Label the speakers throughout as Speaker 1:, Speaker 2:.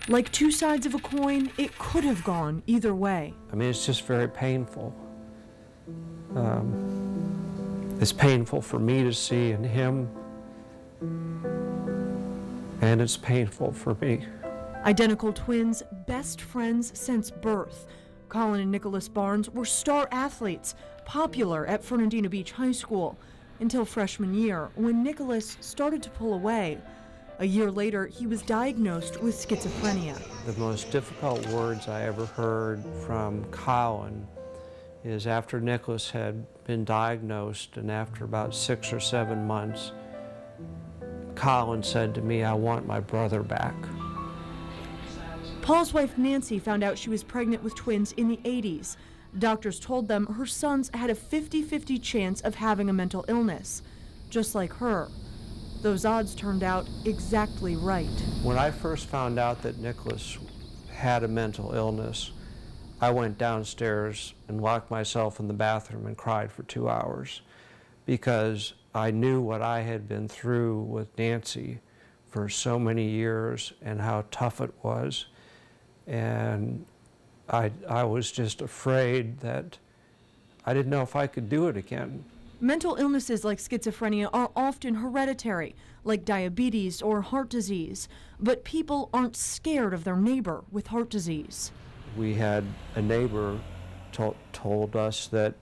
Speaker 1: Like two sides of a coin, it could have gone either way.
Speaker 2: I mean, it's just very painful. It's painful for me to see in him, and it's painful for me.
Speaker 1: Identical twins, best friends since birth. Colin and Nicholas Barnes were star athletes, popular at Fernandina Beach High School, until freshman year, when Nicholas started to pull away. A year later, he was diagnosed with schizophrenia.
Speaker 2: The most difficult words I ever heard from Colin is after Nicholas had been diagnosed, and after about 6 or 7 months, Colin said to me, "I want my brother back."
Speaker 1: Paul's wife Nancy found out she was pregnant with twins in the 80s. Doctors told them her sons had a 50-50 chance of having a mental illness, just like her. Those odds turned out exactly right.
Speaker 2: When I first found out that Nicholas had a mental illness, I went downstairs and locked myself in the bathroom and cried for 2 hours, because I knew what I had been through with Nancy for so many years and how tough it was. And I was just afraid that I didn't know if I could do it again.
Speaker 1: Mental illnesses like schizophrenia are often hereditary, like diabetes or heart disease, but people aren't scared of their neighbor with heart disease.
Speaker 2: We had a neighbor told us that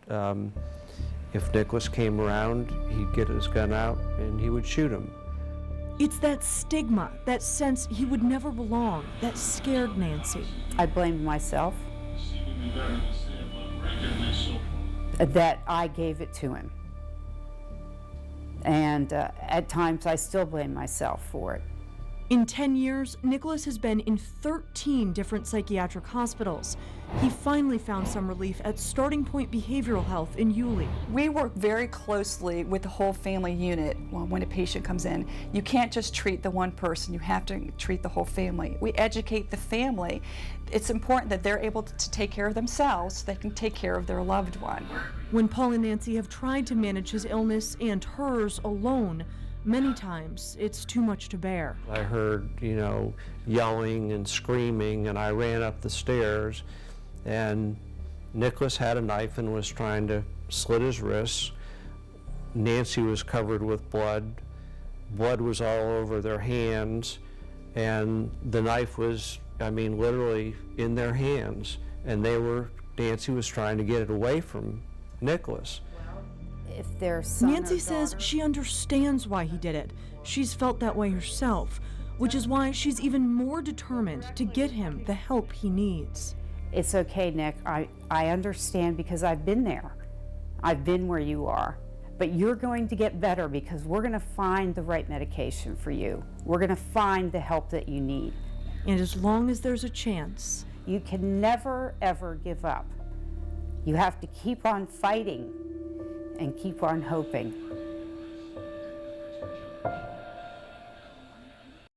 Speaker 2: if Nicholas came around, he'd get his gun out and he would shoot him.
Speaker 1: It's that stigma, that sense he would never belong, that scared Nancy.
Speaker 3: I blamed myself that I gave it to him. And at times I still blame myself for it.
Speaker 1: In 10 years, Nicholas has been in 13 different psychiatric hospitals. He finally found some relief at Starting Point Behavioral Health in Yulee.
Speaker 4: We work very closely with the whole family unit when a patient comes in. You can't just treat the one person, you have to treat the whole family. We educate the family. It's important that they're able to take care of themselves so they can take care of their loved one.
Speaker 1: When Paul and Nancy have tried to manage his illness and hers alone, many times it's too much to bear.
Speaker 2: I heard, yelling and screaming, and I ran up the stairs, and Nicholas had a knife and was trying to slit his wrists. Nancy was covered with blood. Blood was all over their hands, and the knife was, literally in their hands, and Nancy was trying to get it away from Nicholas.
Speaker 3: If their son
Speaker 1: Nancy says she understands why he did it. She's felt that way herself, which is why she's even more determined to get him the help he needs.
Speaker 3: It's okay, Nick. I understand, because I've been there. I've been where you are. But you're going to get better, because we're going to find the right medication for you. We're going to find the help that you need.
Speaker 1: And as long as there's a chance,
Speaker 3: you can never, ever give up. You have to keep on fighting and keep on hoping.